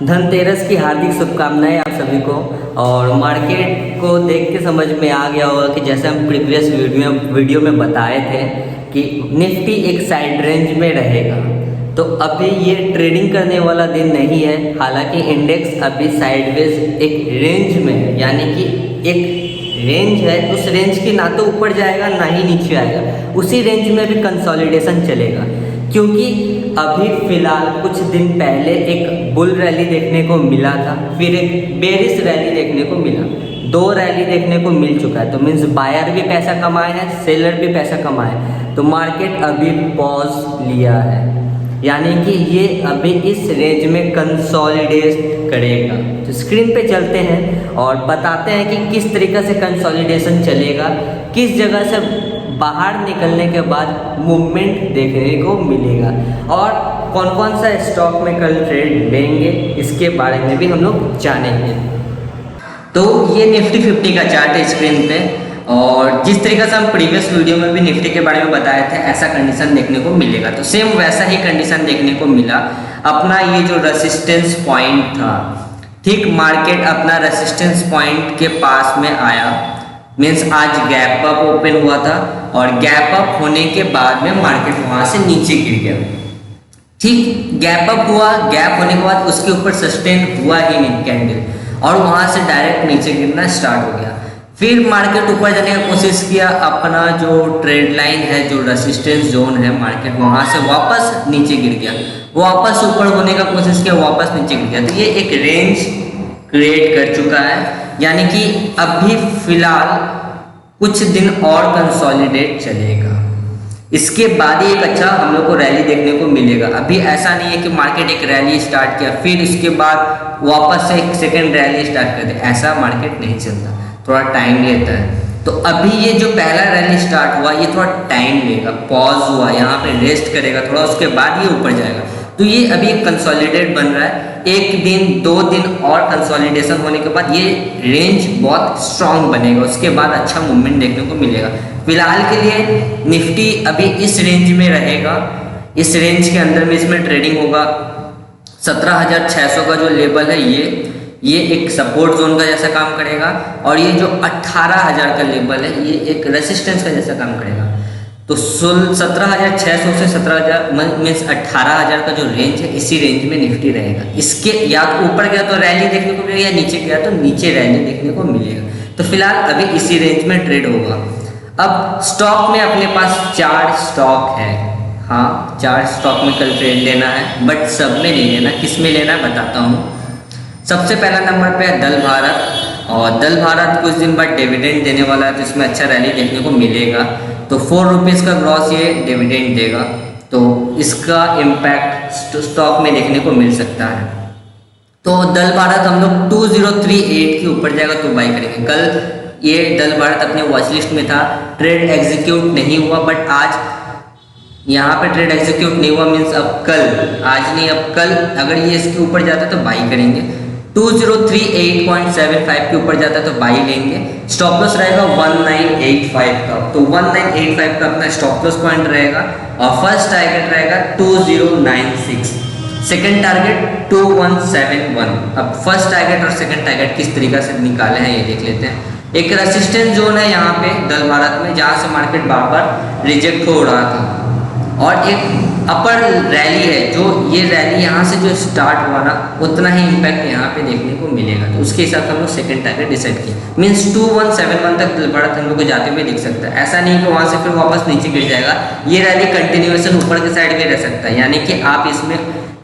धनतेरस की हार्दिक शुभकामनाएं आप सभी को। और मार्केट को देख के समझ में आ गया होगा कि जैसे हम प्रीवियस वीडियो में बताए थे कि निफ्टी एक साइड रेंज में रहेगा, तो अभी ये ट्रेडिंग करने वाला दिन नहीं है। हालांकि इंडेक्स अभी साइडवेज एक रेंज में है, यानी कि एक रेंज है, उस रेंज की ना तो ऊपर जाएगा ना ही नीचे आएगा, उसी रेंज में भी कंसोलिडेशन चलेगा। क्योंकि अभी फ़िलहाल कुछ दिन पहले एक बुल रैली देखने को मिला था, फिर एक बेरिश रैली देखने को मिला, 2 रैली देखने को मिल चुका है। तो मीन्स बायर भी पैसा कमाए हैं, सेलर भी पैसा कमाए, तो मार्केट अभी पॉज लिया है, यानी कि ये अभी इस रेंज में कंसोलिडेट करेगा। तो स्क्रीन पे चलते हैं और बताते हैं कि किस तरीक़े से कंसोलिडेशन चलेगा, किस जगह से बाहर निकलने के बाद मूवमेंट देखने को मिलेगा और कौन कौन सा स्टॉक में कल ट्रेड लेंगे, इसके बारे में भी हम लोग जानेंगे। तो ये निफ्टी 50 का चार्ट है स्क्रीन पे, और जिस तरीके से हम प्रीवियस वीडियो में भी निफ्टी के बारे में बताए थे, ऐसा कंडीशन देखने को मिलेगा। तो सेम वैसा ही कंडीशन देखने को मिला। अपना ये जो रेसिस्टेंस पॉइंट था, ठीक मार्केट अपना रेसिस्टेंस पॉइंट के पास में आया, मीन्स आज गैप अप ओपन हुआ था और गैप अप होने के बाद में मार्केट वहां से नीचे गिर गया। ठीक गैप अप हुआ, गैप होने के बाद उसके ऊपर सस्टेन हुआ ही नहीं कैंडल, और वहां से डायरेक्ट नीचे गिरना स्टार्ट हो गया। फिर मार्केट ऊपर जाने का कोशिश किया, अपना जो ट्रेड लाइन है, जो रेसिस्टेंस जोन है, मार्केट वहां से वापस नीचे गिर गया, वापस ऊपर होने का कोशिश किया, वापस नीचे गिर गया। तो ये एक रेंज क्रिएट कर चुका है, यानी कि अभी फिलहाल कुछ दिन और कंसोलिडेट चलेगा। इसके बाद ही एक अच्छा हम लोग को रैली देखने को मिलेगा। अभी ऐसा नहीं है कि मार्केट एक रैली स्टार्ट किया फिर उसके बाद वापस से एक सेकेंड रैली स्टार्ट कर दे, ऐसा मार्केट नहीं चलता, थोड़ा टाइम लेता है। तो अभी ये जो पहला रैली स्टार्ट हुआ, ये थोड़ा टाइम लेगा, पॉज हुआ, यहाँ पे रेस्ट करेगा थोड़ा, उसके बाद ये ऊपर जाएगा। तो ये अभी कंसोलिडेट बन रहा है। 1 दिन 2 दिन और कंसोलिडेशन होने के बाद ये रेंज बहुत स्ट्रांग बनेगा, उसके बाद अच्छा मूवमेंट देखने को मिलेगा। फिलहाल के लिए निफ्टी अभी इस रेंज में रहेगा, इस रेंज के अंदर में इसमें ट्रेडिंग होगा। 17,600 का जो लेवल है, ये एक सपोर्ट जोन का जैसा काम करेगा, और ये जो 18,000 का लेवल है, ये एक रेसिस्टेंस का जैसा काम करेगा। तो 17,600 से 17,000 मीन्स 18,000 का जो रेंज है, इसी रेंज में निफ्टी रहेगा। इसके या तो ऊपर गया तो रैली देखने को मिलेगा, या नीचे गया तो नीचे रैली देखने को मिलेगा। तो फिलहाल अभी इसी रेंज में ट्रेड होगा। अब स्टॉक में अपने पास 4 स्टॉक है। हाँ, 4 स्टॉक में कल ट्रेड लेना है, बट सब में नहीं लेना। किस में लेना है बताता हूँ। सबसे पहला नंबर पे है दल भारत, और दल भारत कुछ दिन बाद डिविडेंड देने वाला है, तो इसमें अच्छा रैली देखने को मिलेगा। तो 4 रुपीज़ का ग्रॉस ये डिविडेंड देगा, तो इसका इम्पैक्ट स्टॉक में देखने को मिल सकता है। तो दल भारत हम लोग 2038 के ऊपर जाएगा तो बाई करेंगे। कल ये दल भारत अपने वॉच लिस्ट में था, ट्रेड एग्जीक्यूट नहीं हुआ, बट आज यहाँ पे ट्रेड एग्जीक्यूट नहीं हुआ, मीन्स अब कल, आज नहीं अब कल अगर ये इसके ऊपर जाता है तो बाई करेंगे। 2038.75 के ऊपर जाता है तो बाई लेंगे। स्टॉप लॉस रहेगा 1985 का, तो 1985 का अपना स्टॉप लॉस पॉइंट रहेगा, और फर्स्ट टारगेट रहेगा 2096, सेकंड टारगेट 2171। अब फर्स्ट टारगेट और सेकंड टारगेट किस तरीके से निकाले हैं ये देख लेते हैं। एक रेसिस्टेंस जोन है यहाँ पे दल भारत में, जहाँ से मार्केट बार बार रिजेक्ट हो रहा था, और एक अपर रैली है, जो ये रैली यहाँ से जो स्टार्ट हुआ ना, उतना ही इम्पैक्ट यहाँ पे देखने को मिलेगा। तो उसके हिसाब से हम लोग सेकंड टारगेट डिसाइड किया, मीन्स 2171 तक दल भारत हम लोग को जाते हुए दिख सकता है। ऐसा नहीं कि वहाँ से फिर वापस नीचे गिर जाएगा, ये रैली कंटिन्यूएशन ऊपर के साइड में रह सकता है, यानी कि आप इसमें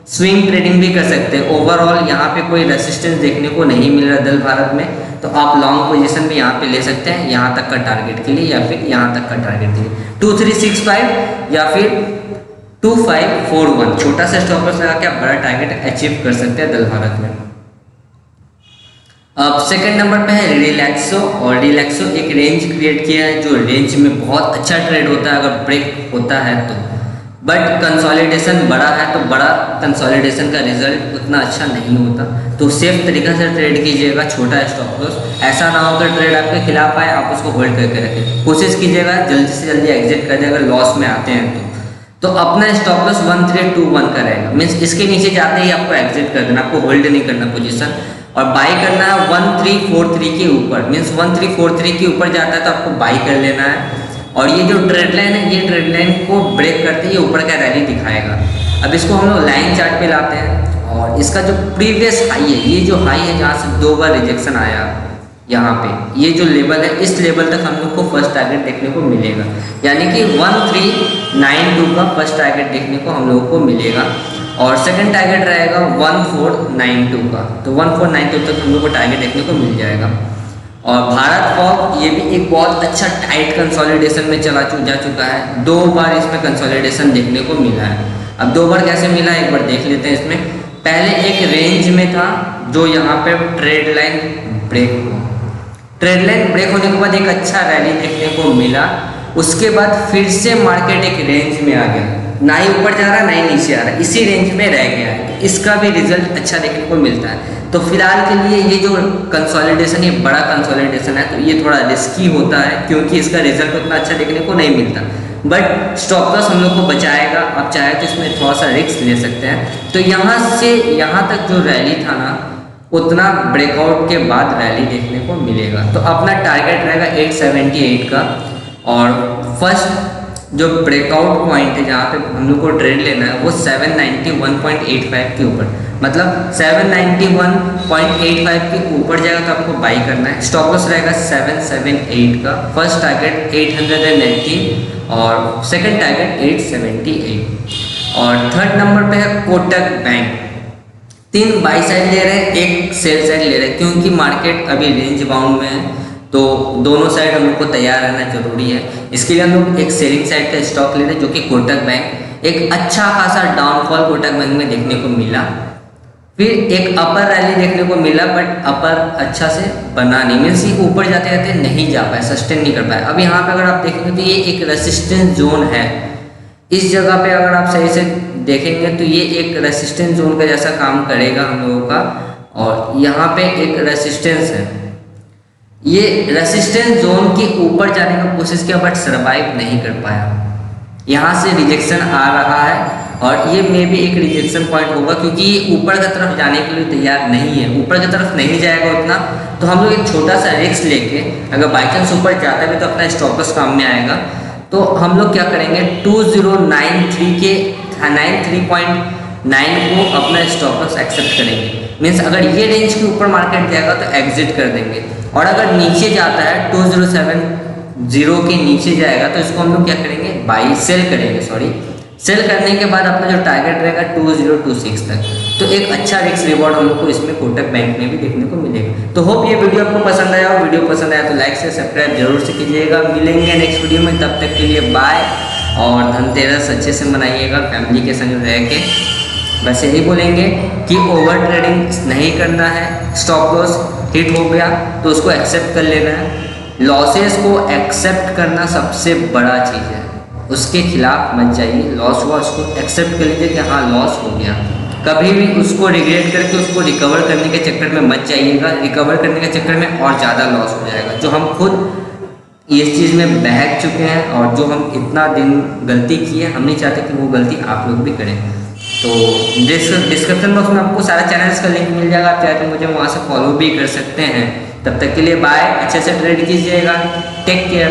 स्विंग ट्रेडिंग भी कर सकते हैं। ओवरऑल यहाँ पे कोई रेसिस्टेंस देखने को नहीं मिल रहा दल भारत में, तो आप लॉन्ग पोजीशन भी यहाँ पे ले सकते हैं, यहाँ तक का टारगेट के लिए, या फिर यहाँ तक का टारगेट के लिए 2365 या फिर 2541, छोटा सा स्टॉप लॉस लगा के आप बड़ा टारगेट अचीव कर सकते हैं दल भारत में। अब सेकंड नंबर पे है रिलैक्सो, और रिलैक्सो एक रेंज क्रिएट किया है, जो रेंज में बहुत अच्छा ट्रेड होता है अगर ब्रेक होता है तो, बट कंसोलिडेशन बड़ा है, तो बड़ा कंसोलिडेशन का रिजल्ट उतना अच्छा नहीं होता। तो सेफ तरीके से ट्रेड कीजिएगा, छोटा स्टॉप लॉस, ऐसा ना हो कि ट्रेड आपके खिलाफ आए, आप उसको होल्ड करके रखें। कोशिश कीजिएगा जल्दी से जल्दी एग्जिट कर दे अगर लॉस में आते हैं तो अपना स्टॉप लॉस 1321 का रहेगा, मीन्स इसके नीचे जाते ही आपको एग्जिट कर देना, आपको होल्ड नहीं करना पोजीशन, और बाई करना है 1343 के ऊपर, मीन्स 1343 के ऊपर जाता है तो आपको बाई कर लेना है। और ये जो ट्रेड लाइन है, ये ट्रेड लाइन को ब्रेक करते ही ऊपर का रैली दिखाएगा। अब इसको हम लोग लाइन चार्ट पे लाते हैं और इसका जो प्रीवियस हाई है, ये जो हाई है जहाँ से 2 बार रिजेक्शन आया, यहाँ पे ये जो लेवल है, इस लेवल तक हम लोग को फर्स्ट टारगेट देखने को मिलेगा, यानी कि 1392 का फर्स्ट टारगेट देखने को हम लोगों को मिलेगा। और सेकंड टारगेट रहेगा 1492 का, तो 1492 तक हम लोग को टारगेट देखने को मिल जाएगा। और भारत फॉग ये भी एक बहुत अच्छा टाइट कंसोलिडेशन में जा चुका है, 2 बार इसमें कंसोलिडेशन देखने को मिला है। अब 2 बार कैसे मिला एक बार देख लेते हैं। इसमें पहले एक रेंज में था जो यहाँ पे ट्रेड लाइन ब्रेक हुआ, ट्रेड लाइन ब्रेक होने के बाद एक अच्छा रैली देखने को मिला, उसके बाद फिर से मार्केट एक रेंज में आ गया, ना ही ऊपर जा रहा ना ही नीचे आ रहा, इसी रेंज में रह गया है। इसका भी रिजल्ट अच्छा देखने को मिलता है। तो फिलहाल के लिए ये जो कंसोलिडेशन, ये बड़ा कंसोलिडेशन है, तो ये थोड़ा रिस्की होता है क्योंकि इसका रिजल्ट उतना अच्छा देखने को नहीं मिलता, बट स्टॉप लॉस हम लोग को बचाएगा। आप चाहे तो इसमें थोड़ा सा रिस्क ले सकते हैं। तो यहाँ से यहाँ तक जो रैली था ना, उतना ब्रेकआउट के बाद रैली देखने को मिलेगा। तो अपना टारगेट रहेगा 878 का, और फर्स्ट जो ब्रेकआउट पॉइंट है जहाँ पे हम लोग को ट्रेड लेना है वो 791.85 के ऊपर, मतलब 791.85 के ऊपर जाएगा तो आपको बाई करना है। स्टॉप लॉस रहेगा 778 का, फर्स्ट टारगेट 819 और सेकंड टारगेट 878। और थर्ड नंबर पे है कोटक बैंक। 3 बाई साइड ले रहे हैं, 1 सेल साइड ले रहे हैं, क्योंकि मार्केट अभी रेंज बाउंड में है तो दोनों साइड हम लोग को तैयार रहना जरूरी है। इसके लिए हम लोग एक सेलिंग साइड का स्टॉक ले रहे हैं जो कि कोटक बैंक। एक अच्छा खासा डाउनफॉल कोटक बैंक में देखने को मिला, फिर एक अपर रैली देखने को मिला, बट अपर अच्छा से बना नहीं, मीन्स ये ऊपर जाते जाते नहीं जा पाए, सस्टेन नहीं कर पाए। अब यहाँ पे अगर आप देखेंगे तो ये एक रेसिस्टेंस जोन है, इस जगह पे अगर आप सही से देखेंगे तो ये एक रेसिस्टेंस जोन का जैसा काम करेगा हम लोगों का। और यहाँ पे एक रेसिस्टेंस है, ये रेसिस्टेंस जोन के ऊपर जाने का कोशिश किया बट सरवाइव नहीं कर पाया, यहाँ से रिजेक्शन आ रहा है और ये मे भी एक रिजेक्शन पॉइंट होगा क्योंकि ये ऊपर की तरफ जाने के लिए तैयार नहीं है, ऊपर की तरफ नहीं जाएगा उतना। तो हम लोग एक छोटा सा रिस्क लेके अगर बाई चांस ऊपर जाता है तो अपना स्टॉप लॉस काम में आएगा। तो हम लोग क्या करेंगे, 2093 के 93.9 को अपना स्टॉप लॉस एक्सेप्ट करेंगे, मीन्स अगर ये रेंज के ऊपर मार्केट जाएगा तो एग्जिट कर देंगे, और अगर नीचे जाता है 2070 के नीचे जाएगा तो इसको हम लोग क्या करेंगे, बाई सेल करेंगे, सेल करने के बाद अपना जो टारगेट रहेगा 2026 तक। तो एक अच्छा रिस्क रिवॉर्ड हम लोग को इसमें कोटक बैंक में भी देखने को मिलेगा। तो होप ये वीडियो आपको पसंद आया, और वीडियो पसंद आया तो लाइक से सब्सक्राइब जरूर से कीजिएगा। मिलेंगे नेक्स्ट वीडियो में, तब तक के लिए बाय, और धनतेरस अच्छे से मनाइएगा फैमिली के संग रह के। बस यही बोलेंगे कि ओवर ट्रेडिंग नहीं करना है, स्टॉप लॉस हिट हो गया तो उसको एक्सेप्ट कर लेना है। लॉसेस को एक्सेप्ट करना सबसे बड़ा चीज़ है, उसके खिलाफ मत जाइए। लॉस हुआ उसको एक्सेप्ट कर लीजिए कि हाँ लॉस हो गया, कभी भी उसको रिग्रेट करके उसको रिकवर करने के चक्कर में मत जाइएगा, रिकवर करने के चक्कर में और ज़्यादा लॉस हो जाएगा। जो हम खुद इस चीज़ में बहक चुके हैं और जो हम इतना दिन गलती की है, हम नहीं चाहते कि वो गलती आप लोग भी करें। तो डिस्क्रिप्शन बॉक्स में आपको सारे चैनल्स का लिंक मिल जाएगा, आप चाहे तो मुझे वहाँ से फॉलो भी कर सकते हैं। तब तक के लिए बाय, अच्छे से ट्रेड कीजिएगा, टेक केयर।